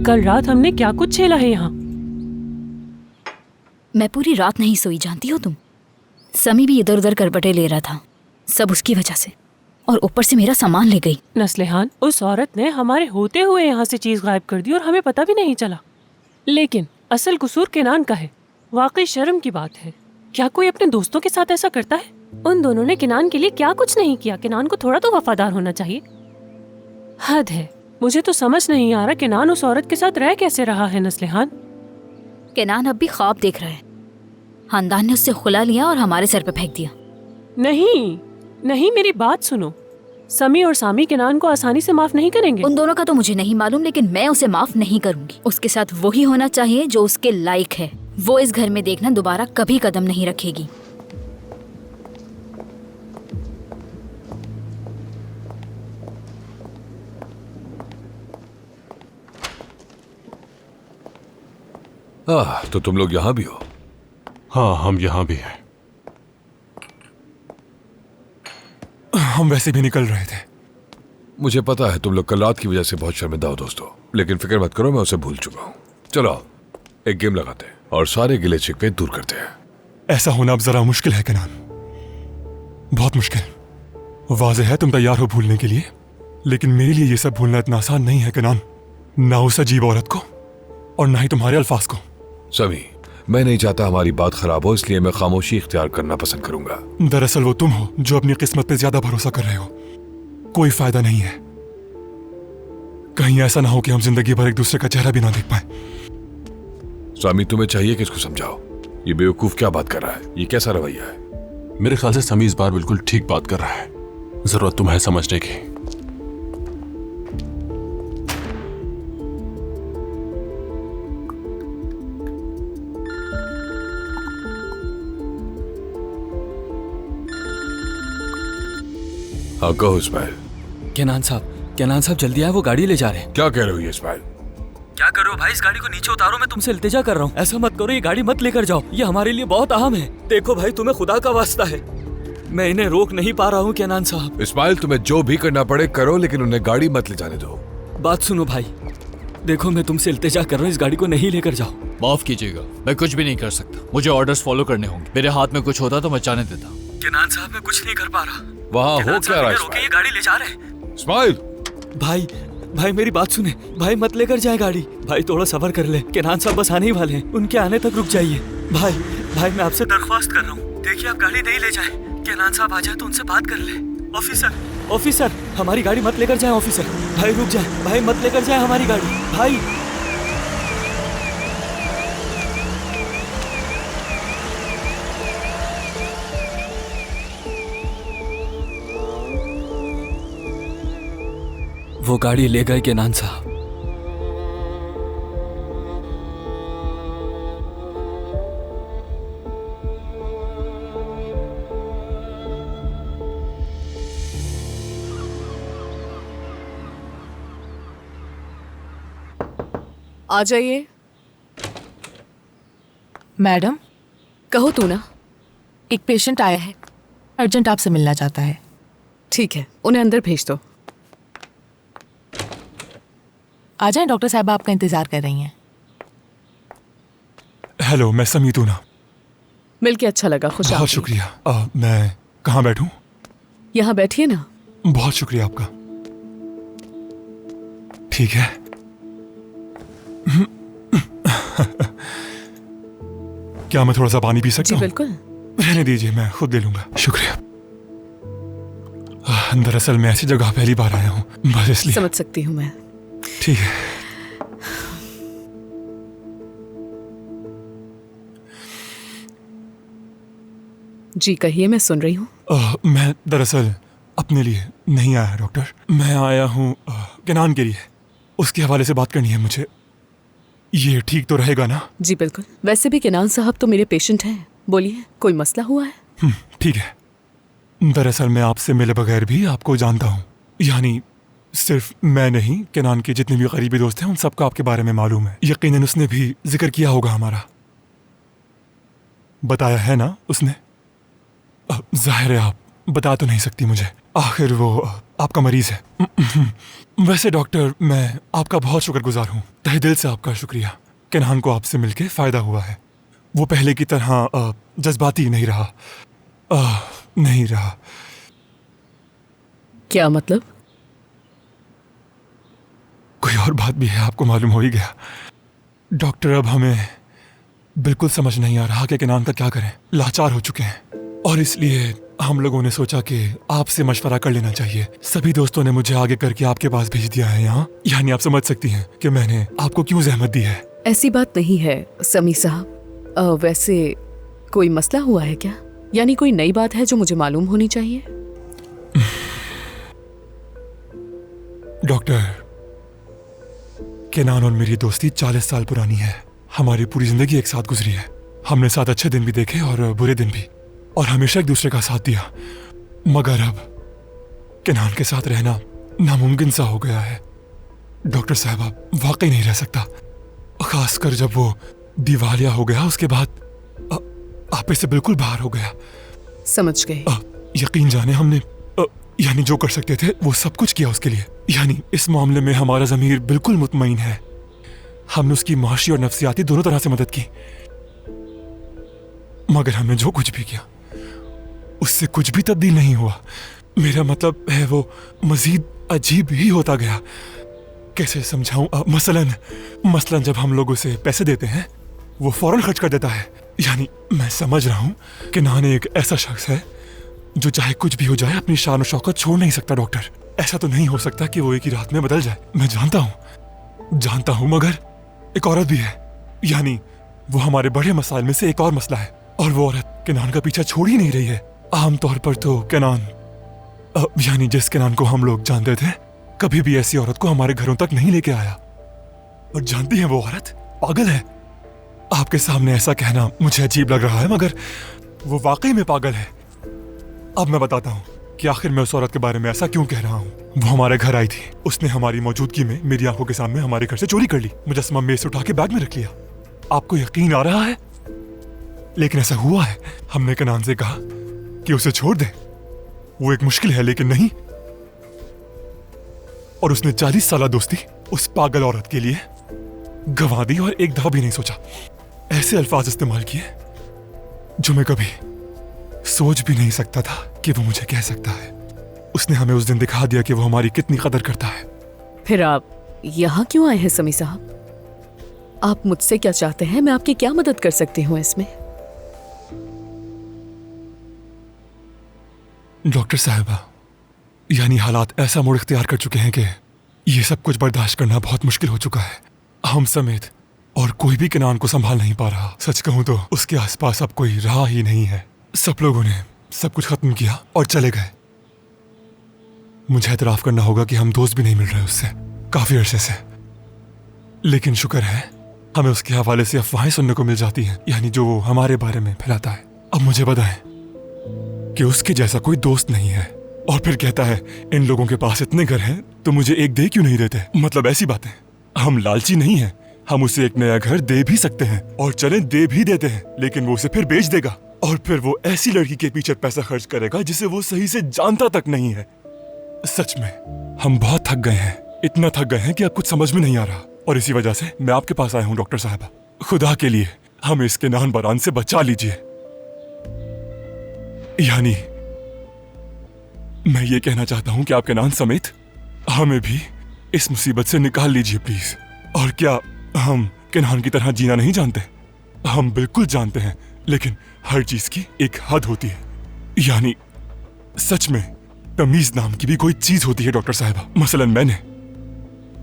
कल रात हमने क्या कुछ झेला है यहाँ। मैं पूरी रात नहीं सोई, जानती हो तुम। समी भी इधर उधर करवटें ले रहा था, सब उसकी वजह से, और ऊपर से मेरा सामान ले गई। नस्लेहान, उस औरत ने हमारे होते हुए यहाँ से चीज गायब कर दी और हमें पता भी नहीं चला। लेकिन असल कसूर केनान का है। वाकई शर्म की बात है। क्या कोई अपने दोस्तों के साथ ऐसा करता है? उन दोनों ने केनान के लिए क्या कुछ नहीं किया। केनान को थोड़ा तो वफादार होना चाहिए। हद है। मुझे तो समझ नहीं आ रहा केनान उस औरत के साथ रह कैसे रहा है। नस्लेहान, केनान अब भी ख्वाब देख रहा है। खानदान ने उससे खुला लिया और हमारे सर पे फेंक दिया। नहीं नहीं, मेरी बात सुनो। समी और सामी केनान को आसानी से माफ नहीं करेंगे। उन दोनों का तो मुझे नहीं मालूम, लेकिन मैं उसे माफ नहीं करूंगी। उसके साथ वही होना चाहिए जो उसके लायक है। वो इस घर में देखना दोबारा कभी कदम नहीं रखेगी। तो तुम लोग यहाँ भी हो? हाँ, हम यहाँ भी हैं। हम वैसे भी निकल रहे थे। मुझे पता है तुम लोग कल रात की वजह से बहुत शर्मिंदा हो दोस्तों, लेकिन फिक्र मत करो, मैं उसे भूल चुका हूँ। चलो एक गेम लगाते हैं और सारे गिले शिकवे दूर करते हैं। ऐसा होना अब जरा मुश्किल है केनान, बहुत मुश्किल। वाज़ेह है तुम तैयार हो भूलने के लिए, लेकिन मेरे लिए ये सब भूलना इतना आसान नहीं है केनान। ना उस अजीब औरत को और ना ही तुम्हारे अल्फाज को। समी, मैं नहीं चाहता हमारी बात खराब हो, इसलिए मैं खामोशी इख्तियार करना पसंद करूंगा। दरअसल वो तुम हो जो अपनी किस्मत पे ज्यादा भरोसा कर रहे हो। कोई फायदा नहीं है। कहीं ऐसा ना हो कि हम जिंदगी भर एक दूसरे का चेहरा भी ना देख पाए। स्वामी, तुम्हें चाहिए कि इसको समझाओ। ये बेवकूफ क्या बात कर रहा है? ये कैसा रवैया है? मेरे ख्याल से समी इस बार बिल्कुल ठीक बात कर रहा है। जरूरत तुम्हें समझने की। हाँ कहो इस्माइल। केनान साहब जल्दी आए, वो गाड़ी ले जा रहे हैं। क्या कह रहे हो ये इस्माइल? क्या कर रहे हो भाई? इस गाड़ी को नीचे उतारो, मैं तुमसे इल्तिजा कर रहा हूँ। ऐसा मत करो, ये गाड़ी मत लेकर जाओ, ये हमारे लिए बहुत अहम है। देखो भाई, तुम्हें खुदा का वास्ता है, मैं इन्हें रोक नहीं पा रहा हूँ। केनान साहब, इस्माइल, तुम्हें जो भी करना पड़े करो, लेकिन उन्हें गाड़ी मत ले जाने दो। बात सुनो भाई, देखो मैं तुमसे इल्तिजा कर रहा हूँ, इस गाड़ी को नहीं लेकर जाओ। माफ कीजिएगा, मैं कुछ भी नहीं कर सकता। मुझे ऑर्डर्स फॉलो करने होंगे। मेरे हाथ में कुछ होता तो मैं जाने देता। केनान साहब, मैं कुछ नहीं कर पा रहा। वहाँ हो क्या रहा है? रोके, ये गाड़ी ले जा रहे हैं। इस्माइल, भाई मेरी बात सुने भाई, मत लेकर जाए गाड़ी। भाई थोड़ा सब्र कर ले, केनान साहब बस आने ही वाले हैं, उनके आने तक रुक जाइए। भाई मैं आपसे दरख्वास्त कर रहा हूँ, देखिए आप गाड़ी नहीं ले जाए। केनान साहब आ जाए तो उनसे बात कर ले। ऑफिसर हमारी गाड़ी मत लेकर जाए। ऑफिसर भाई रुक जाए, भाई मत लेकर जाए हमारी गाड़ी। भाई वो गाड़ी ले गए केनान साहब। आ जाइए। मैडम, कहो तू ना। एक पेशेंट आया है, अर्जेंट आपसे मिलना चाहता है। ठीक है, उन्हें अंदर भेज दो। आ जाएं, डॉक्टर साहब आपका इंतजार कर रही हैं। हेलो, मैं समीतूना। मिलके अच्छा लगा, खुश बहुत शुक्रिया। मैं कहाँ बैठूं? यहाँ बैठिए ना। बहुत शुक्रिया आपका। ठीक है। क्या मैं थोड़ा सा पानी पी सकता जी हूँ? बिल्कुल। रहने दीजिए, मैं खुद ले लूंगा। शुक्रिया। दरअसल मैं ऐसी जगह पहली बार आया हूँ, बस इसलिए। समझ सकती हूँ मैं। ठीक है। जी कहिए, मैं सुन रही हूँ। मैं दरअसल अपने लिए नहीं आया डॉक्टर, मैं आया हूँ केनान के लिए। उसके हवाले से बात करनी है मुझे। ये ठीक तो रहेगा ना? जी बिल्कुल। वैसे भी केनान साहब तो मेरे पेशेंट हैं। बोलिए, कोई मसला हुआ है? ठीक है। दरअसल मैं आपसे मिले बगैर भी आपको जानता हूँ, यानी सिर्फ मैं नहीं, केनान के जितने भी करीबी दोस्त हैं उन सबका आपके बारे में मालूम है। यकीनन उसने भी जिक्र किया होगा हमारा, बताया है ना उसने? जाहिर है आप बता तो नहीं सकती मुझे, आखिर वो आपका मरीज है। वैसे डॉक्टर, मैं आपका बहुत शुक्रगुजार हूँ, तहे दिल से आपका शुक्रिया। केनान को आपसे मिलके फायदा हुआ है। वो पहले की तरह जज्बाती नहीं रहा। नहीं रहा। क्या मतलब? कोई और बात भी है, आपको मालूम हो ही गया। डॉक्टर, अब हमें बिल्कुल समझ नहीं आ रहा कि केनान का क्या करें। लाचार हो चुके हैं और इसलिए हम लोगों ने सोचा कि आपसे मशवरा कर लेना चाहिए। सभी दोस्तों ने मुझे आगे करके आपके पास भेज दिया है यहाँ। यानी आप समझ सकती हैं कि मैंने आपको क्यों जहमत दी है। ऐसी बात नहीं है समी साहब। वैसे कोई मसला हुआ है क्या? यानी कोई नई बात है जो मुझे मालूम होनी चाहिए? डॉक्टर, केनान और मेरी दोस्ती 40 साल पुरानी है। हमारी पूरी जिंदगी एक साथ गुजरी है। हमने साथ अच्छे दिन भी देखे और बुरे दिन भी, और हमेशा एक दूसरे का साथ दिया। मगर अब केनान के साथ रहना नामुमकिन सा हो गया है। डॉक्टर साहब, आप वाकई नहीं रह सकता, खासकर जब वो दिवालिया हो गया। उसके बाद आप इससे बिल्कुल बाहर हो गया। समझ गए। यकीन जाने हमने यानी जो कर सकते थे वो सब कुछ किया उसके लिए। यानी इस मामले में हमारा ज़मीर बिल्कुल मुतमईन है। हमने उसकी माशी और नफ्सियाती दोनों तरह से मदद की। मगर हमने जो कुछ भी किया उससे कुछ भी तब्दील नहीं हुआ। मेरा मतलब है वो मजीद अजीब ही होता गया। कैसे समझाऊं? मसलन जब हम लोग उसे पैसे देते हैं वो फौरन खर्च कर देता है। यानी मैं समझ रहा हूं कि नान एक ऐसा शख्स है जो चाहे कुछ भी हो जाए अपनी शान और शौकत छोड़ नहीं सकता। डॉक्टर, ऐसा तो नहीं हो सकता कि वो एक ही रात में बदल जाए। मैं जानता हूं मगर एक औरत भी है। यानी वो हमारे बड़े मसाइल में से एक और मसला है, और वो औरत केनान का पीछा छोड़ ही नहीं रही है। आमतौर पर तो केनान यानी जिस केनान को हम लोग जानते थे कभी भी ऐसी औरत को हमारे घरों तक नहीं लेके आया। और जानती हैं वो औरत पागल है। आपके सामने ऐसा कहना मुझे अजीब लग रहा है मगर वो वाकई में पागल है। अब मैं बताता हूँ कि आखिर मैं उस औरत के बारे में ऐसा क्यों कह रहा हूँ। वो हमारे घर आई थी। उसने हमारी मौजूदगी में मेरी आंखों के सामने हमारे घर से चोरी कर ली। मुजस्समा मेज से उठा के बैग में रख लिया। आपको यकीन आ रहा है? लेकिन ऐसा हुआ है। हमने केनान से कहा कि उसे छोड़ दे, वो एक मुश्किल है, लेकिन नहीं। और उसने 40 साल दोस्ती उस पागल औरत के लिए गंवा दी और एक दफा भी नहीं सोचा। ऐसे अल्फाज इस्तेमाल किए जो मैं कभी सोच भी नहीं सकता था कि वो मुझे कह सकता है। उसने हमें उस दिन दिखा दिया कि वो हमारी कितनी कदर करता है। फिर आप यहाँ क्यों आए हैं समी साहब? आप मुझसे क्या चाहते हैं? मैं आपकी क्या मदद कर सकती हूँ इसमें? डॉक्टर साहिबा, यानी हालात ऐसा मोड़ इख्तियार कर चुके हैं कि ये सब कुछ बर्दाश्त करना बहुत मुश्किल हो चुका है। हम समेत और कोई भी केनान को संभाल नहीं पा रहा। सच कहूं तो उसके आसपास अब कोई रहा ही नहीं है। सब लोगों ने सब कुछ खत्म किया और चले गए। मुझे एतराफ करना होगा कि हम दोस्त भी नहीं मिल रहे उससे काफी अरसे से। लेकिन शुक्र है हमें उसके हवाले से अफवाहें सुनने को मिल जाती हैं, यानी जो वो हमारे बारे में फैलाता है। अब मुझे बताएं कि उसके जैसा कोई दोस्त नहीं है, और फिर कहता है इन लोगों के पास इतने घर हैं तो मुझे एक दे क्यों नहीं देते। मतलब ऐसी बातें। हम लालची नहीं हैं, हम उसे एक नया घर दे भी सकते हैं और चले दे भी देते हैं, लेकिन वो उसे फिर बेच देगा और फिर वो ऐसी लड़की के पीछे पैसा खर्च करेगा जिसे वो सही से जानता तक नहीं है। सच में हम बहुत थक गए हैं, इतना थक गए हैं कि अब कुछ समझ में नहीं आ रहा। और इसी वजह से मैं आपके पास आया हूँ डॉक्टर साहबा। खुदा के लिए हमें इसके नान बरान से बचा लीजिए। यानी मैं ये कहना चाहता हूं कि आपके नान समेत हमें भी इस मुसीबत से निकाल लीजिए प्लीज। और क्या हम केनान की तरह जीना नहीं जानते? हम बिल्कुल जानते हैं, लेकिन हर चीज की एक हद होती है। यानी सच में तमीज नाम की भी कोई चीज होती है डॉक्टर साहिबा। मसलन मैंने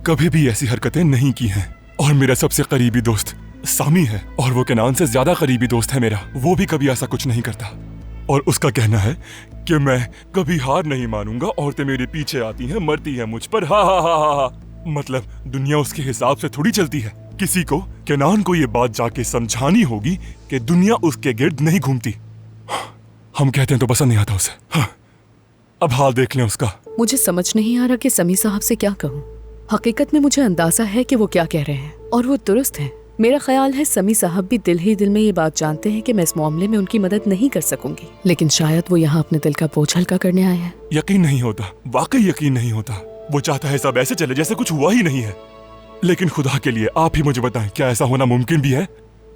कभी भी ऐसी हरकतें नहीं की हैं, और मेरा सबसे करीबी दोस्त सामी है, और वो केनान से ज्यादा करीबी दोस्त है मेरा। वो भी कभी ऐसा कुछ नहीं करता, और उसका कहना है कि मैं कभी हार नहीं मानूंगा। औरतें मेरे पीछे आती हैं, मरती हैं मुझ पर, हा हा हा हा हा। मतलब दुनिया उसके हिसाब से थोड़ी चलती है। किसी को केनान को ये बात जाके समझानी होगी कि दुनिया उसके गिर्द नहीं घूमती। हम कहते हैं तो पसंद नहीं आता उसे। हाँ, अब हाल देख लें उसका। मुझे समझ नहीं आ रहा कि समी साहब से क्या कहूँ। हकीकत में मुझे अंदाजा है कि वो क्या कह रहे हैं, और वो दुरुस्त हैं। मेरा ख्याल है समी साहब भी दिल ही दिल में ये बात जानते हैं कि मैं इस मामले में उनकी मदद नहीं कर सकूंगी, लेकिन शायद वो यहाँ अपने दिल का बोझ हल्का करने आए हैं। यकीन नहीं होता, वाकई यकीन नहीं होता। वो चाहता है सब ऐसे चले जैसे कुछ हुआ ही नहीं है। लेकिन खुदा के लिए आप ही मुझे बताएं, क्या ऐसा होना मुमकिन भी है?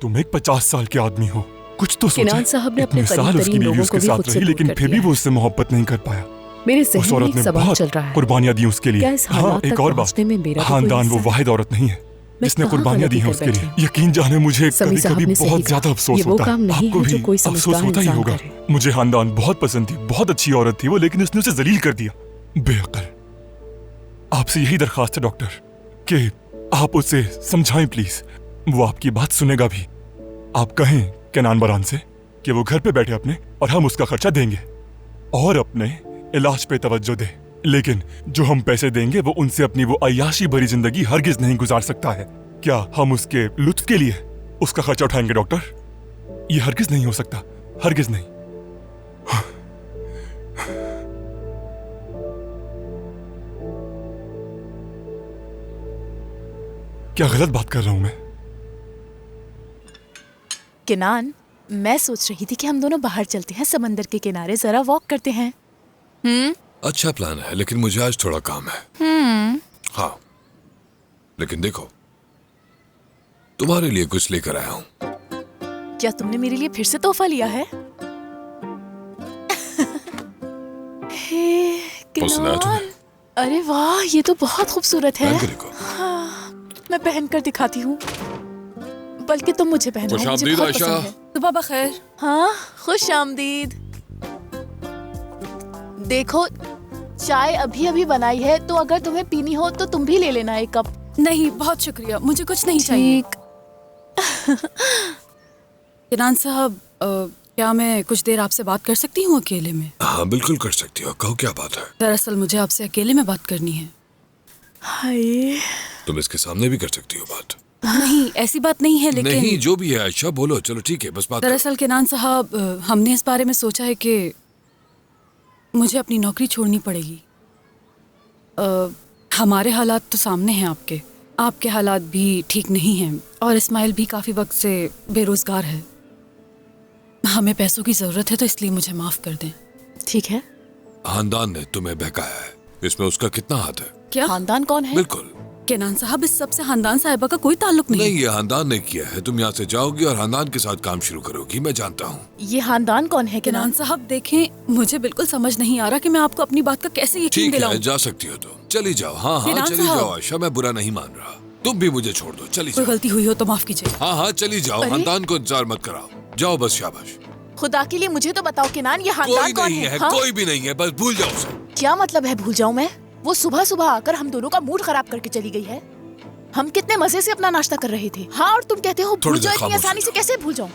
तुम एक 50 साल के आदमी हो, कुछ तो किनान सोचो। साहब ने अपने इतने साल करीब उसकी तरीन बीवी लोगों उसके को भी साथ खुद से रही, लेकिन दूर कर फिर भी दिया वो है। उससे मोहब्बत नहीं कर पाया। मेरे उस जहन में औरत एक ने सवाल बहुत चल रहा है, कुर्बानियां दी उसके क्या लिए। इस हाँ, हालात एक तक और पहुंचने में बात, मेरा भी कोई खानदान वो हिस्सा है? वाहिद औरत नहीं है मैं जिसने कहाँ कुर्बानियां दी गलती हैं कर उसके लिए। बैठी? यकीन जाने मुझे समी कभी साहब कभी ने सही बहुत कहा। ज्यादा ये अफसोस वो होता काम है। नहीं आपको है भी जो कोई अफसोस समझदार होता ही इंसान होगा। करे। मुझे खानदान बहुत पसंद थी, बहुत अच्छी औरत थी वो, लेकिन उसने उसे जलील कर दिया। बेअक्ल। आपसे यही दरखास्त है डॉक्टर कि आप उसे समझाएं प्लीज। वो आपकी बात सुनेगा भी। आप कहें केनान बरान से कि वो घर पे बैठे अपने, और हम उसका खर्चा देंगे और अपने इलाज पे तवज्जो दे। लेकिन जो हम पैसे देंगे वो उनसे अपनी वो अय्याशी भरी जिंदगी हरगिज नहीं गुजार सकता है। क्या हम उसके लुत्फ के लिए उसका खर्चा उठाएंगे डॉक्टर? ये हरगिज नहीं हो सकता, हरगिज नहीं। क्या गलत बात कर रहा हूं मैं? किनान, मैं सोच रही थी कि हम दोनों बाहर चलते हैं, समंदर के किनारे जरा वॉक करते हैं। अच्छा प्लान है, लेकिन मुझे आज थोड़ा काम है। हाँ, लेकिन देखो, तुम्हारे लिए कुछ लेकर आया हूँ। क्या तुमने मेरे लिए फिर से तोहफा लिया है? हे, पसंद आया तुम्हें? किनान, अरे वाह, ये तो बहुत खूबसूरत है। पहन के देखो। मैं पहन कर दिखाती हूँ, बल्कि तुम मुझे पहनाओ, खुश मुझे आमदीद बहुत आयशा। पसंद है। सुबह बखैर। हाँ, खुश आमदीद। देखो, चाय अभी अभी बनाई है, तो अगर तुम्हें पीनी हो तो तुम भी ले लेना एक कप। नहीं, बहुत शुक्रिया, मुझे कुछ नहीं चाहिए। किनान साहब, क्या मैं कुछ देर आपसे बात कर सकती हूँ अकेले में? हाँ बिल्कुल कर सकती हो, कहो क्या बात है। दरअसल मुझे आपसे अकेले में बात करनी है। हाय, तुम इसके सामने भी कर सकती हो बात। नहीं, ऐसी बात नहीं है, लेकिन नहीं, जो भी है आयशा बोलो। चलो ठीक है, बस बात करो। दरअसल किनान साहब, हमने इस बारे में सोचा है कि मुझे अपनी नौकरी छोड़नी पड़ेगी। हमारे हालात तो सामने हैं आपके। आपके हालात भी ठीक नहीं हैं, और इस्माइल भी काफ़ी वक्त से बेरोज़गार है। हमें पैसों की ज़रूरत है, तो इसलिए मुझे माफ़ कर दें। ठीक है। खानदान ने तुम्हें बहकाया है, इसमें उसका कितना हाथ है? क्या? खानदान कौन है? बिल्कुल किनान साहब, इस सबसे खानदान साहिबा का कोई ताल्लुक नहीं। नहीं, ये खानदान ने किया है। तुम यहाँ से जाओगी और खानदान के साथ काम शुरू करोगी, मैं जानता हूँ। ये खानदान कौन है? किनान साहब देखें, मुझे बिल्कुल समझ नहीं आ रहा कि मैं आपको अपनी बात का कैसे यकीन ठीक है, दिलाऊं। जा सकती हो तो चली जाओ। हाँ हाँ किनान चली साहब। जाओ आयशा, मैं बुरा नहीं मान रहा। तुम भी मुझे छोड़ दो, चली कोई जाओ। गलती हुई हो तो माफ कीजिए। हाँ हाँ चली जाओ, अरे? खानदान को इंतजार मत कराओ। जाओ बस, शाबाश। खुदा के लिए मुझे तो बताओ किनान, ये खानदान कोई कौन नहीं है, हाँ? कोई भी नहीं है, बस भूल जाओ उसे। क्या मतलब है भूल जाऊं मैं? वो सुबह सुबह आकर हम दोनों का मूड खराब करके चली गई है। हम कितने मजे से अपना नाश्ता कर रहे थे। हाँ, और तुम कहते हो भूल थोड़ी जाओ। देर इतनी खामोश आसानी हो से जाओ। कैसे भूल जाऊं?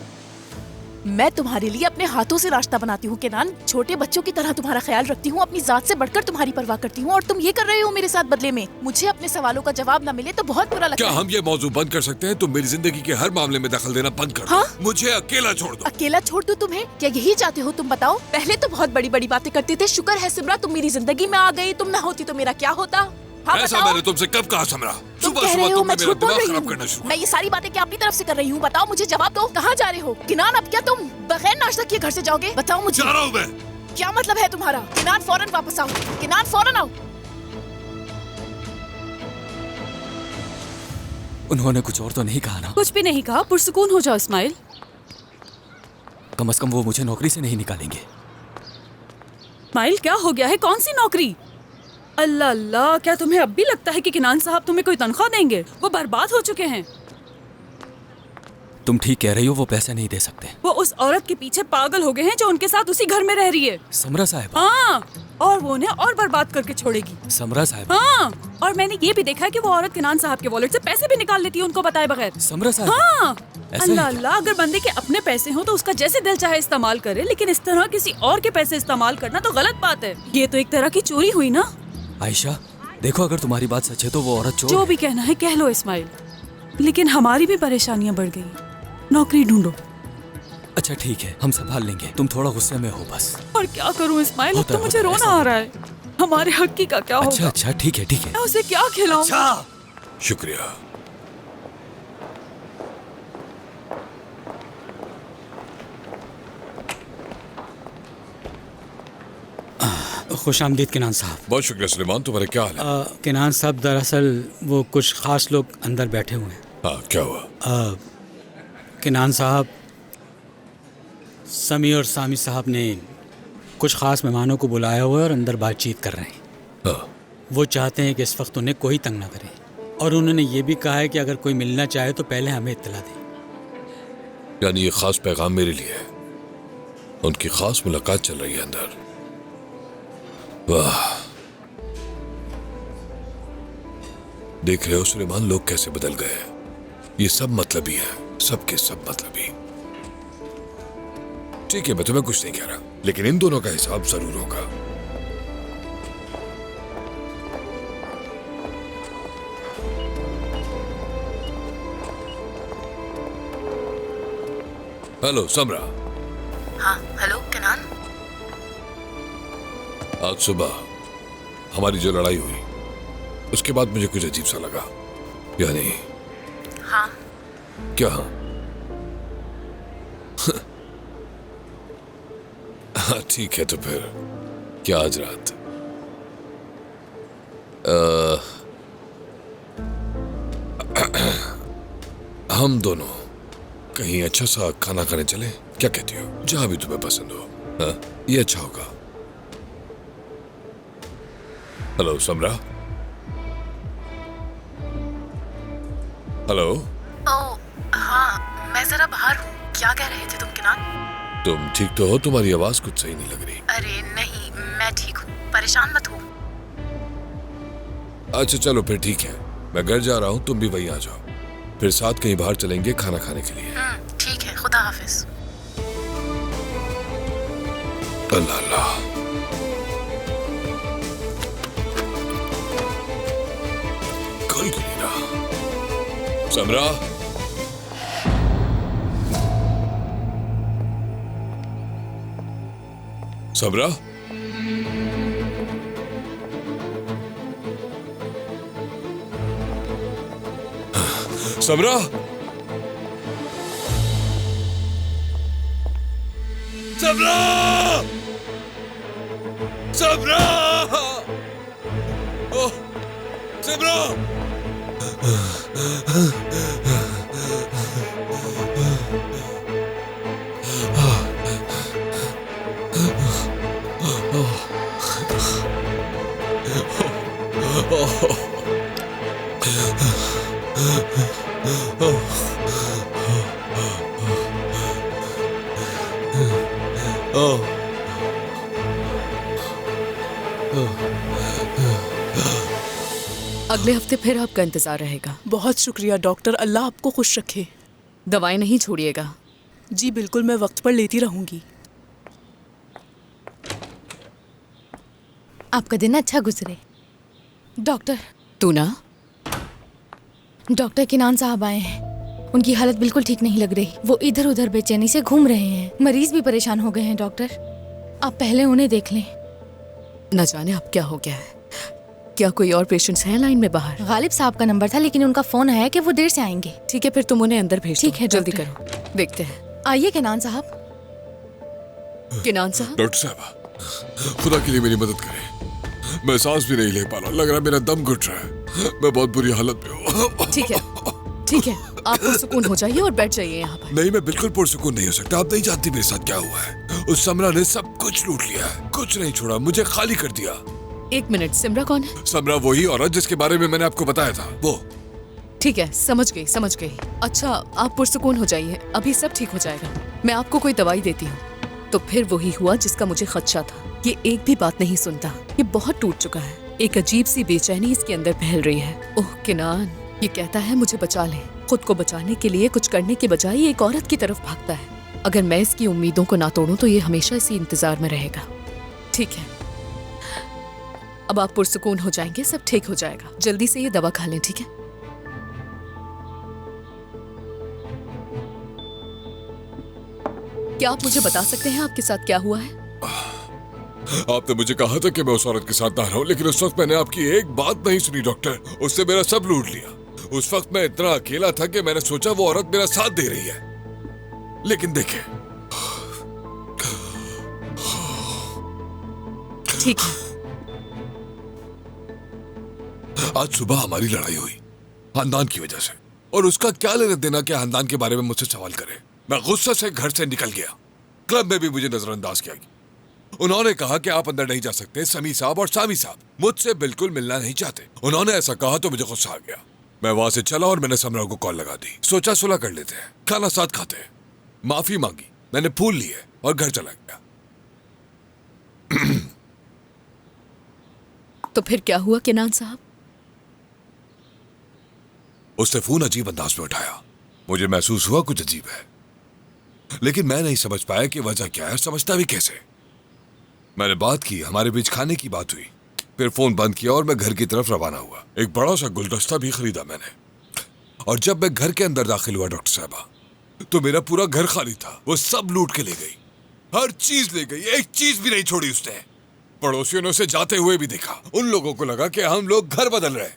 मैं तुम्हारे लिए अपने हाथों से नाश्ता बनाती हूँ किनान, छोटे बच्चों की तरह तुम्हारा ख्याल रखती हूँ, अपनी जात से बढ़कर तुम्हारी परवाह करती हूँ, और तुम ये कर रहे हो मेरे साथ बदले में। मुझे अपने सवालों का जवाब न मिले तो बहुत बुरा लगता क्या है। हम ये मौजू बंद कर सकते हैं? तुम मेरी जिंदगी के हर मामले में दखल देना बंद कर दो। हाँ? मुझे अकेला छोड़ दो। अकेला छोड़ दूं तुम्हें? क्या यही चाहते हो तुम? बताओ। पहले तो बहुत बड़ी बड़ी बातें करते थे, शुक्र है सिमरा तुम मेरी जिंदगी में आ गई। तुम ना होती तो मेरा क्या होता? हाँ ऐसा बताओ। मैंने तुमसे कब कहा समरा? तुम सुबह कह रहे सुबह हो तुमने मैं मेरा झूठ बोल दिमाग रही खराब हूँ। करना शुरू मैं ये सारी बातें क्या अपनी तरफ से कर रही हूँ? बताओ, मुझे जवाब दो। कहाँ जा रहे हो किनान? अब क्या तुम बगैर नाश्ता किए घर से जाओगे? बताओ मुझे। जा रहा हूँ मैं। क्या मतलब है तुम्हारा? किनान फौरन वापस आओ। किनान फौरन आओ। उन्होंने कुछ और तो नहीं कहा ना? कुछ भी नहीं कहा। पुरसुकून हो जाओ इस्माइल। कम से कम वो मुझे नौकरी से नहीं निकालेंगे। इस्माइल, क्या हो गया है? कौन सी नौकरी? अल्लाह अल्लाह, क्या तुम्हें अब भी लगता है कि किनान साहब तुम्हें कोई तनख्वाह देंगे? वो बर्बाद हो चुके हैं। तुम ठीक कह रही हो, वो पैसे नहीं दे सकते। वो उस औरत के पीछे पागल हो गए हैं जो उनके साथ उसी घर में रह रही है। समरा साहब। हाँ, और वो उन्हें और बर्बाद करके छोड़ेगी। समरा साहब। हाँ, और मैंने ये भी देखा है कि वो औरत किनान साहब के वॉलेट से पैसे भी निकाल लेती है उनको बताए बगैर। समरा साहब। हाँ, ऐसा अल्लाह है क्या? अल्लाह, अगर बंदे के अपने पैसे हो तो उसका जैसे दिल चाहे इस्तेमाल करे, लेकिन इस तरह किसी और के पैसे इस्तेमाल करना तो गलत बात है। ये तो एक तरह की चोरी हुई ना। आयशा देखो, अगर तुम्हारी बात सच है तो वो औरत चोर जो है। भी कहना है कह लो इस्माइल, लेकिन हमारी भी परेशानियां बढ़ गई। नौकरी ढूंढो। अच्छा ठीक है, हम संभाल लेंगे, तुम थोड़ा गुस्से में हो बस। और क्या करूं इस्माइल, अब होता तो है, मुझे होता है, रोना ऐसा आ रहा है। हमारे हक्की का क्या अच्छा होगा? अच्छा ठीक है ठीक है। मैं उसे क्या खिलाऊं? अच्छा शुक्रिया। खुशामदीद किनान साहब। बहुत शुक्रिया सुलेमान, तुम्हारे क्या हाल है? किनान साहब, दरअसल वो कुछ ख़ास लोग अंदर बैठे हुए हैं। हाँ, क्या हुआ? किनान साहब, समी और सामी साहब ने कुछ ख़ास मेहमानों को बुलाया हुआ है और अंदर बातचीत कर रहे हैं। हाँ। वो चाहते हैं कि इस वक्त उन्हें कोई तंग ना करे, और उन्होंने ये भी कहा है कि अगर कोई मिलना चाहे तो पहले हमें इत्तला दें। यानी ये खास पैगाम मेरे लिए है। उनकी खास मुलाकात चल रही है अंदर। वाह, देख रहे हो सुलेमान, लोग कैसे बदल गए। ये सब मतलबी है, सबके सब मतलबी। ठीक है, मैं तुम्हें कुछ नहीं कह रहा, लेकिन इन दोनों का हिसाब जरूर होगा। हेलो समरा। हाँ हेलो किनान। आज सुबह हमारी जो लड़ाई हुई उसके बाद मुझे कुछ अजीब सा लगा। यानी हाँ क्या? हाँ ठीक है, तो फिर क्या आज रात हम दोनों कहीं अच्छा सा खाना खाने चले? क्या कहती हो? जहां भी तुम्हें पसंद हो। हाँ, ये अच्छा होगा। हेलो समरा। हेलो। ओ हाँ, मैं जरा बाहर हूँ। क्या कह रहे थे तुम किनान? तुम ठीक तो हो? तुम्हारी आवाज कुछ सही नहीं लग रही। अरे नहीं, मैं ठीक हूँ, परेशान मत हो। अच्छा चलो फिर ठीक है, मैं घर जा रहा हूँ, तुम भी वहीं आ जाओ, फिर साथ कहीं बाहर चलेंगे खाना खाने के लिए। ठीक है, खुदा हाफिज। अल्लाह अल्लाह। कोई नहीं रहा। समरा। समरा। समरा। समरा। समरा। ओह समरा। अगले हफ्ते फिर आपका इंतजार रहेगा। बहुत शुक्रिया डॉक्टर, अल्लाह आपको खुश रखे। दवाएं नहीं छोड़िएगा। जी बिल्कुल, मैं वक्त पर लेती रहूंगी। आपका दिन अच्छा गुजरे। डॉक्टर। तू ना? डॉक्टर किनान साहब आए हैं। उनकी हालत बिल्कुल ठीक नहीं लग रही। वो इधर उधर बेचैनी से घूम रहे हैं। मरीज भी परेशान हो गए हैं डॉक्टर, आप पहले उन्हें देख लें। न जाने अब क्या हो गया है। क्या कोई और पेशेंट्स हैं लाइन में बाहर? गालिब साहब का नंबर था, लेकिन उनका फोन आया कि वो देर से आएंगे। ठीक है, फिर तुम उन्हें अंदर भेज ठीक है, जल्दी डॉक्टर। करो। देखते हैं। आइए किनान साहब। किनान साहब। डॉक्टर साहब, खुदा के लिए मेरी मदद करें। मैं सांस भी नहीं ले पा रहा, लग रहा है मेरा दम घुट रहा है। मैं बहुत बुरी हालत में हूँ। ठीक है, ठीक है, आप पुरसुकून हो जाइए और बैठ जाइए यहाँ पर। नहीं, मैं बिल्कुल पुरसुकून नहीं हो सकता। आप नहीं जानती मेरे साथ क्या हुआ है। उस समरा ने सब कुछ लूट लिया है, कुछ नहीं छोड़ा, मुझे खाली कर दिया। एक मिनट, सिमरा कौन है? समरा वही औरत जिसके बारे में मैंने आपको बताया था, वो। ठीक है, समझ गई समझ गई। अच्छा, आप पुरसुकून हो जाइए, अभी सब ठीक हो जाएगा। मैं आपको कोई दवाई देती हूँ। तो फिर वही हुआ जिसका मुझे खदशा था। ये एक भी बात नहीं सुनता, ये बहुत टूट चुका है। एक अजीब सी बेचैनी इसके अंदर फैल रही है। ओह किनान, ये कहता है मुझे बचा ले। खुद को बचाने के लिए कुछ करने के बजाय ये एक औरत की तरफ भागता है। अगर मैं इसकी उम्मीदों को ना तोड़ूं तो ये हमेशा इसी इंतजार में रहेगा। ठीक है, अब आप पुरसुकून हो जाएंगे, सब ठीक हो जाएगा। जल्दी से ये दवा खा लें, ठीक है? क्या आप मुझे बता सकते हैं आपके साथ क्या हुआ है? आपने मुझे कहा था कि मैं उस औरत के साथ ना रहूं, लेकिन उस वक्त मैंने आपकी एक बात नहीं सुनी डॉक्टर। उससे मेरा सब लूट लिया। उस वक्त मैं इतना अकेला था कि मैंने सोचा वो औरत मेरा साथ दे रही है, लेकिन देखे ठीक है। आज सुबह हमारी लड़ाई हुई खानदान की वजह से, और उसका क्या लेना देना कि खानदान के बारे में मुझसे सवाल करे। मैं गुस्से से घर से निकल गया। क्लब में भी मुझे नजरअंदाज किया गया। उन्होंने कहा कि आप अंदर नहीं जा सकते। समी साहब और सामी साहब मुझसे बिल्कुल मिलना नहीं चाहते। उन्होंने ऐसा कहा तो मुझे गुस्सा आ गया। मैं वहां से चला और मैंने समरा को कॉल लगा दी। सोचा सुलह कर लेते हैं, खाना साथ खाते हैं। माफी मांगी, मैंने फूल लिए और घर चला गया। तो फिर क्या हुआ केनान साहब? उसने फोन अजीब अंदाज में उठाया। मुझे महसूस हुआ कुछ अजीब है, लेकिन मैं नहीं समझ पाया कि वजह क्या है, समझता भी कैसे। मैंने बात की, हमारे बीच खाने की बात हुई, फिर फोन बंद किया और मैं घर की तरफ रवाना हुआ। एक बड़ा सा गुलदस्ता भी खरीदा मैंने, और जब मैं घर के अंदर दाखिल हुआ डॉक्टर साहबा, तो मेरा पूरा घर खाली था। वो सब लूट के ले गई, हर चीज ले गई, एक चीज भी नहीं छोड़ी उसने। पड़ोसियों ने उसे जाते हुए भी देखा। उन लोगों को लगा कि हम लोग घर बदल रहे,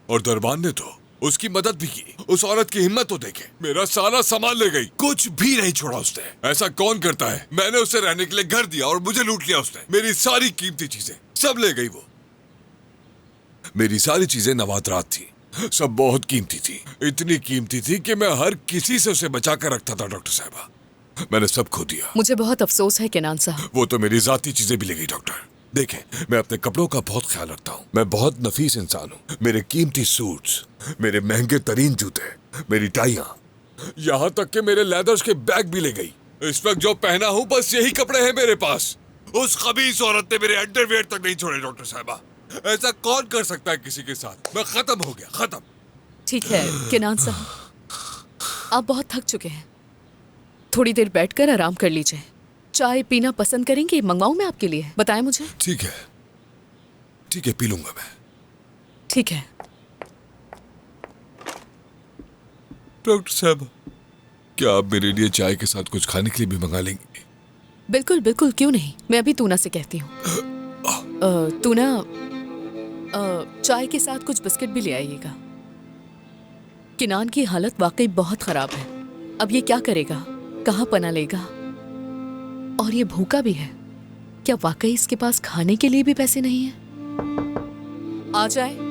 और दरबान ने तो उसकी मदद भी की। उस औरत की हिम्मत तो देखे, मेरा सारा सामान ले गई, कुछ भी नहीं छोड़ा उसने। ऐसा कौन करता है? मैंने उसे रहने के लिए घर दिया और मुझे लूट लिया उसने। मेरी सारी कीमती चीजें सब ले गई वो। मेरी सारी चीजें नवातरात थी, सब बहुत कीमती थी। इतनी कीमती थी कि मैं हर किसी से उसे बचा कर रखता था डॉक्टर साहबा। मैंने सब खो दिया। मुझे बहुत अफसोस है केनान साहब। वो तो मेरी जाती चीजें भी ले गई डॉक्टर। देखें, मैं अपने कपड़ों का बहुत ख्याल रखता हूँ। मैं बहुत नफीस इंसान हूँ। मेरे कीमती सूट्स, मेरे महंगे तरीन जूते, मेरी टाइयां, यहाँ तक कि मेरे लेदर्स के बैग भी ले गई। इस वक्त जो पहना हूँ बस यही कपड़े हैं मेरे पास। उस खबीस औरत ने मेरे अंडरवियर तक नहीं छोड़े डॉक्टर साहबा। ऐसा कौन कर सकता है किसी के साथ? मैं खत्म हो गया, खत्म। ठीक है केनान साहब, आप बहुत थक चुके हैं, थोड़ी देर बैठकर आराम कर लीजिए। चाय पीना पसंद करेंगे? मंगवाऊं मैं आपके लिए? बताएं मुझे। ठीक है, ठीक है, पी लूंगा मैं। ठीक है। डॉक्टर साहब, क्या आप मेरे लिए चाय के साथ कुछ खाने के लिए भी मंगा लेंगे? बिल्कुल बिल्कुल, क्यों नहीं। मैं अभी तूना से कहती हूँ। तूना, चाय के साथ कुछ बिस्किट भी ले आइएगा। किनान की हालत वाकई बहुत खराब है। अब ये क्या करेगा, कहाँ पना लेगा, और ये भूखा भी है। क्या वाकई इसके पास खाने के लिए भी पैसे नहीं है? आ जाए।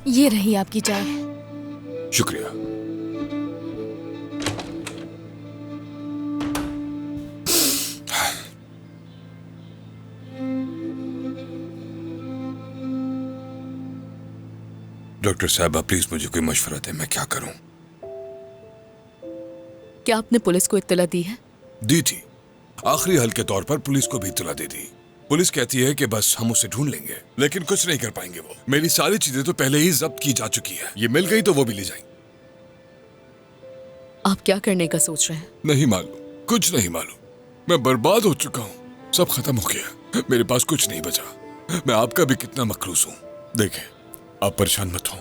ये रही आपकी चाय। शुक्रिया। डॉक्टर साहबा, प्लीज मुझे कोई मशवरा दें, मैं क्या करूं? क्या आपने पुलिस को इत्तला दी है? दी थी, आखिरी हल के तौर पर पुलिस को भी इत्तला दे दी। पुलिस कहती है कि बस हम उसे ढूंढ लेंगे, लेकिन कुछ नहीं कर पाएंगे वो। मेरी सारी चीजें तो पहले ही जब्त की जा चुकी है, ये मिल गई तो वो भी ले जाएंगे। आप क्या करने का सोच रहे हैं? नहीं मालूम, कुछ नहीं मालूम। मैं बर्बाद हो चुका हूँ, सब खत्म हो गया, मेरे पास कुछ नहीं बचा। मैं आपका भी कितना मकरूस हूँ। देखें, आप परेशान मत हो,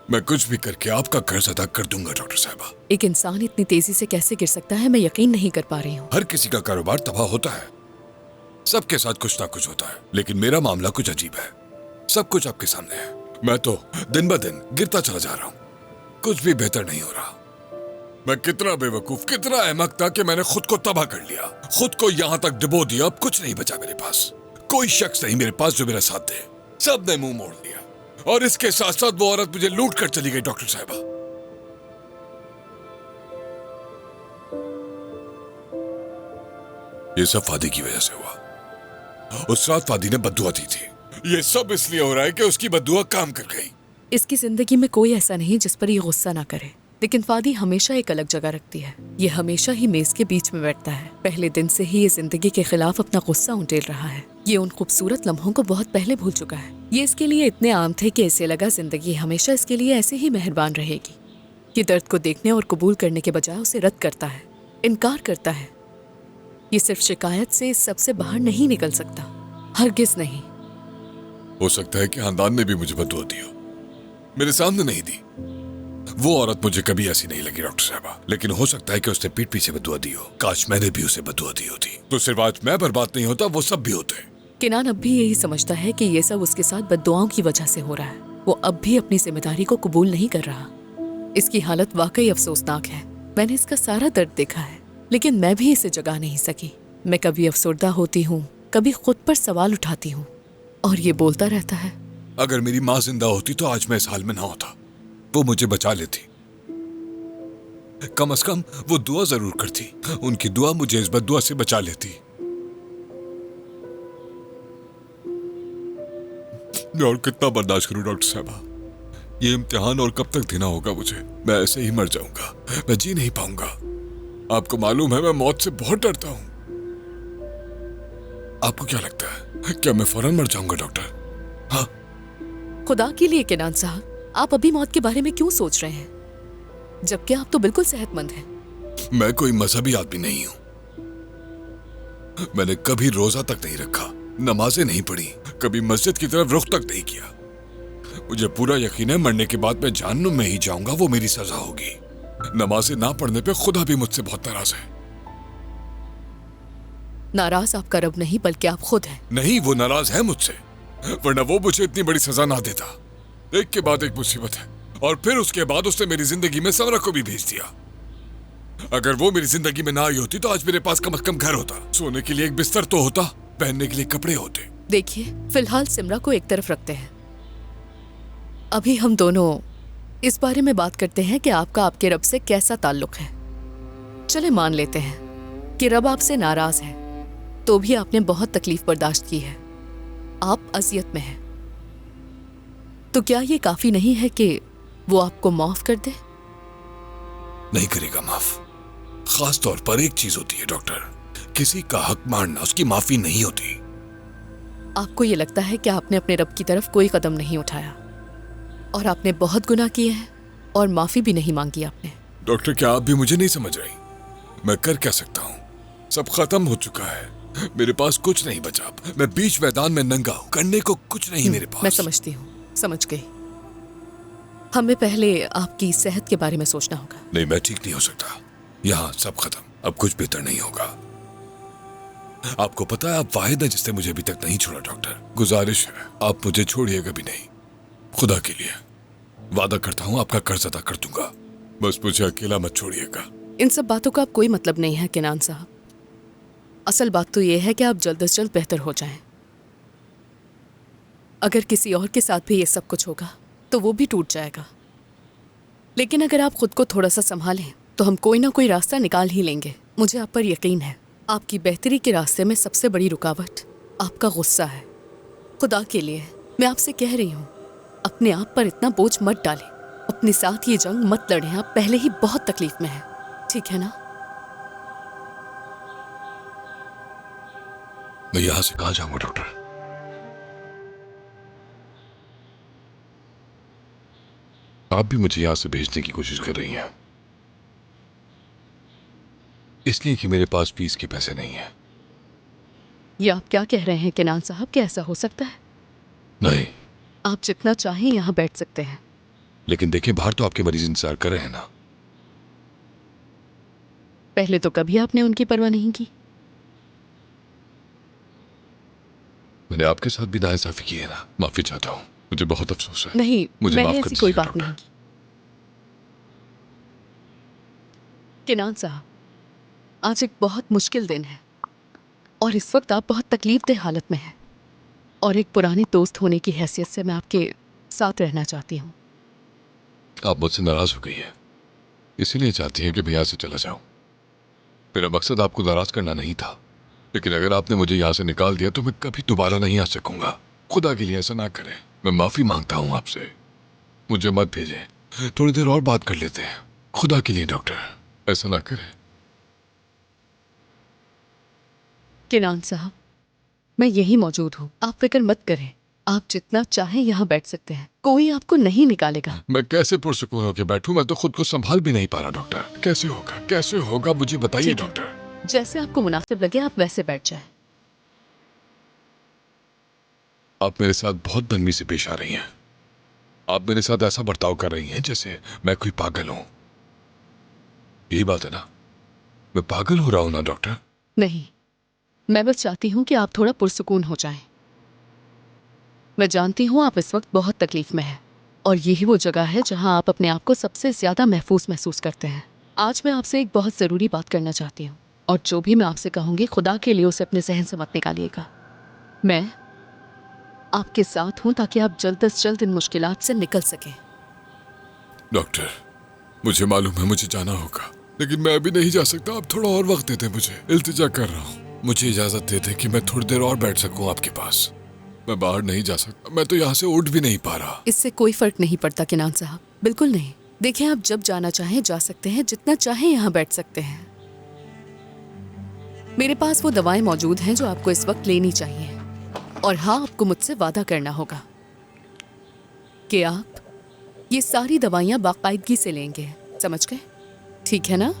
मैं कुछ भी करके आपका कर्ज अदा कर दूंगा डॉक्टर साहबा। एक इंसान इतनी तेजी से कैसे गिर सकता है, मैं यकीन नहीं कर पा रही हूँ। हर किसी का कारोबार तबाह होता है, सबके साथ कुछ ना कुछ होता है, लेकिन मेरा मामला कुछ अजीब है। सब कुछ आपके सामने है, मैं तो दिन ब दिन गिरता चला जा रहा हूँ, कुछ भी बेहतर नहीं हो रहा। मैं कितना बेवकूफ, कितना अहमक था कि मैंने खुद को तबाह कर लिया, खुद को यहाँ तक डुबो दिया। अब कुछ नहीं बचा मेरे पास, कोई शख्स नहीं मेरे पास जो मेरा साथ दे। सब ने मुंह मोड़ लिया, और इसके साथ साथ वो औरत मुझे लूट कर चली गई डॉक्टर साहबा। ये सब फादी की वजह से हुआ। उस रात फादी ने बद्दुआ दी थी। ये सब इसलिए हो रहा है कि उसकी बद्दुआ काम कर गई। इसकी जिंदगी में कोई ऐसा नहीं जिस पर ये गुस्सा ना करे, लेकिन फादी हमेशा एक अलग जगह रखती है। ये हमेशा ही मेज के बीच में बैठता है। पहले दिन से ही ये जिंदगी के खिलाफ अपना गुस्सा उंडेल रहा है। ये उन खूबसूरत लम्हों को बहुत पहले भूल चुका है। ये इसके लिए इतने आम थे कि इसे लगा जिंदगी हमेशा इसके लिए ऐसे ही मेहरबान रहेगी। ये दर्द को देखने और कबूल करने के बजाय उसे रद्द करता है, इनकार करता है। ये सिर्फ शिकायत से इस सबसे बाहर नहीं निकल सकता, हरगिज नहीं। हो सकता है कि खानदान ने भी मुझे बद्दुआ दी हो, मेरे सामने नहीं दी। वो औरत मुझे कभी ऐसी नहीं लगी डॉक्टर साहबा, लेकिन हो सकता है कि उसने पीठ पीछे बद्दुआ दी हो। काश मैंने भी उसे बद्दुआ दी होती, तो सिर्फ आज मैं बर्बाद नहीं होता, वो सब भी होते। किनान अब भी यही समझता है कि ये सब उसके साथ बद्दुआओं की वजह से हो रहा है। वो अब भी अपनी जिम्मेदारी को कबूल नहीं कर रहा। इसकी हालत वाकई अफसोसनाक है। मैंने इसका सारा दर्द देखा है, लेकिन मैं भी इसे जगा नहीं सकी। मैं कभी अफसरदा होती हूँ, कभी खुद पर सवाल उठाती हूँ, और ये बोलता रहता है। अगर मेरी माँ जिंदा होती तो आज मैं इस हाल में ना होता। वो मुझे बचा लेती। कम से कम वो दुआ जरूर करती। उनकी दुआ मुझे इस बद्दुआ से बचा लेती। मैं और कितना बर्दाश्त करूं डॉक्टर साहबा? ये इम्तिहान और कब तक देना होगा मुझे? मैं ऐसे ही मर जाऊंगा, मैं जी नहीं पाऊंगा। आपको मालूम है मैं मौत से बहुत डरता हूं। आपको क्या लगता है, क्या मैं फौरन मर जाऊंगा डॉक्टर? हाँ? खुदा के लिए किनान साहब, आप अभी मौत के बारे में क्यों सोच रहे हैं, जबकि आप तो बिल्कुल सेहतमंद हैं। मैं कोई मजहबी आदमी नहीं हूं। मैंने कभी रोजा तक नहीं रखा, नमाजें नहीं पढ़ी, कभी मस्जिद की तरफ रुख तक नहीं किया। मुझे पूरा यकीन है मरने के बाद मैं जहन्नुम में ही जाऊंगा, वो मेरी सजा होगी। नमाजें ना पढ़ने पे खुदा भी मुझसे बहुत नाराज है। नाराज आपका रब नहीं बल्कि आप खुद हैं। नहीं, वो नाराज है मुझसे, वरना वो मुझे इतनी बड़ी सजा ना देता। एक के बाद एक मुसीबत है, और फिर उसके बाद उसने मेरी जिंदगी में समरा को भी भेज दिया। अगर वो मेरी जिंदगी में ना आई होती तो आज मेरे पास कम से कम घर होता, सोने के लिए एक बिस्तर तो होता, पहनने के लिए कपड़े होते। देखिए, फिलहाल सिमरा को एक तरफ रखते हैं। अभी हम दोनों इस बारे में बात करते हैं कि आपका आपके रब से कैसा ताल्लुक है। चले मान लेते हैं कि रब आपसे नाराज है, तो भी आपने बहुत तकलीफ बर्दाश्त की है, आप अजियत में हैं। तो क्या ये काफी नहीं है कि वो आपको माफ कर दे? नहीं करेगा माफ। खास तौर पर एक चीज होती है डॉक्टर, किसी का हक मारना उसकी माफी नहीं होती। आपको ये लगता है कि आपने अपने रब की तरफ कोई कदम नहीं उठाया, और आपने बहुत गुनाह किए हैं, और माफी भी नहीं मांगी आपने। डॉक्टर, क्या आप भी मुझे नहीं समझ रही? मैं कर क्या सकता हूँ? सब खत्म हो चुका है, मेरे पास कुछ नहीं बचा। मैं बीच मैदान में नंगा हूँ, करने को कुछ नहीं मेरे पास। मैं समझती हूँ, समझ गई। हमें पहले आपकी सेहत के बारे में सोचना होगा। नहीं, मैं ठीक नहीं हो सकता। यहाँ सब खत्म, अब कुछ बेहतर नहीं होगा। आपको पता है आप वाहिद हैं जिसने मुझे अभी तक नहीं छोड़ा डॉक्टर। गुजारिश है आप मुझे छोड़िएगा भी नहीं, खुदा के लिए वादा करता हूँ आपका कर्ज अदा कर दूंगा। बस मुझे अकेला मत छोड़िएगा। इन सब बातों का अब कोई मतलब नहीं है किनान साहब। असल बात तो यह है कि आप जल्द से जल्द बेहतर हो जाएं। अगर किसी और के साथ भी ये सब कुछ होगा तो वो भी टूट जाएगा, लेकिन अगर आप खुद को थोड़ा सा संभालें तो हम कोई ना कोई रास्ता निकाल ही लेंगे। मुझे आप पर यकीन है। आपकी बेहतरी के रास्ते में सबसे बड़ी रुकावट आपका गुस्सा है। खुदा के लिए मैं आपसे कह रही हूँ, अपने आप पर इतना बोझ मत डालें, अपने साथ ये जंग मत लड़ें। आप पहले ही बहुत तकलीफ में हैं, ठीक है ना? मैं यहां से कहां जाऊंगा डॉक्टर? आप भी मुझे यहां से भेजने की कोशिश कर रही हैं, इसलिए कि मेरे पास फीस के पैसे नहीं हैं। ये आप क्या कह रहे हैं किनान साहब, क्या ऐसा हो सकता है? नहीं। आप जितना चाहें यहाँ बैठ सकते हैं। लेकिन देखिए, बाहर तो आपके मरीज इंतजार कर रहे हैं ना। पहले तो कभी आपने उनकी परवाह नहीं की। मैंने आपके साथ भी नाइंसाफी की है ना, माफी चाहता हूँ, मुझे बहुत अफसोस है। नहीं, मुझे मैंने माफ कर ऐसी कोई दीजिए बात नहीं की। किनान साहब, आज एक बहुत मुश्किल दिन है, और इस वक्त आप बहुत तकलीफदेह हालत में हैं, और एक पुराने दोस्त होने की हैसियत से मैं आपके साथ रहना चाहती हूँ। आप मुझसे नाराज हो गई है, इसीलिए चाहती हैं कि मैं यहाँ से चला जाऊं। मेरा मकसद आपको नाराज करना नहीं था, लेकिन अगर आपने मुझे यहाँ से निकाल दिया तो मैं कभी दोबारा नहीं आ सकूंगा। खुदा के लिए ऐसा ना करें, मैं माफी मांगता हूँ आपसे। मुझे मत भेजें, थोड़ी देर और बात कर लेते हैं। खुदा के लिए डॉक्टर, ऐसा ना करें। किनान साहब, मैं यही मौजूद हूँ, आप फिक्र मत करें। आप जितना चाहें यहाँ बैठ सकते हैं, कोई आपको नहीं निकालेगा। मैं कैसे पुरसुकून होकर बैठूं? मैं तो खुद को संभाल भी नहीं पा रहा डॉक्टर। कैसे होगा, कैसे होगा, मुझे बताइए डॉक्टर। जैसे आपको मुनासिब लगे आप वैसे बैठ जाएं। आप मेरे साथ बहुत बदतमीजी से पेश आ रही हैं। आप मेरे साथ ऐसा बर्ताव कर रही हैं जैसे मैं कोई पागल हूं। यही बात है ना? मैं पागल हो रहा हूं ना डॉक्टर? नहीं, मैं बस चाहती हूँ कि आप थोड़ा पुरसुकून हो जाएं। मैं जानती हूँ आप इस वक्त बहुत तकलीफ में हैं और यही वो जगह है जहाँ आप अपने आप को सबसे ज़्यादा महसूस करते हैं। आज मैं आपसे एक बहुत ज़रूरी बात करना चाहती हूँ और जो भी मैं आपसे कहूँगी खुदा के लिए उसे अपने जहन से मत निकालिएगा। मैं आपके साथ हूँ ताकि आप जल्द से जल्द इन मुश्किलात से निकल सकें। डॉक्टर, मुझे मालूम है मुझे जाना होगा, लेकिन मैं अभी नहीं जा सकता। आप थोड़ा और वक्त देते मुझे, इल्तिजा कर रहा हूँ। मुझे इजाजत देते कि मैं थोड़ी देर और बैठ सकूँ आपके पास। मैं बाहर नहीं जा सकता, मैं तो यहाँ से उठ भी नहीं पा रहा। इससे कोई फर्क नहीं पड़ता किनान साहब, बिल्कुल नहीं। देखिए, आप जब जाना चाहें जा सकते हैं, जितना चाहें यहाँ बैठ सकते हैं। मेरे पास वो दवाएं मौजूद हैं जो आपको इस वक्त लेनी चाहिए। और हाँ, आपको मुझसे वादा करना होगा कि आप ये सारी दवाइयाँ बाकायदगी से लेंगे, समझ गए? ठीक है ना?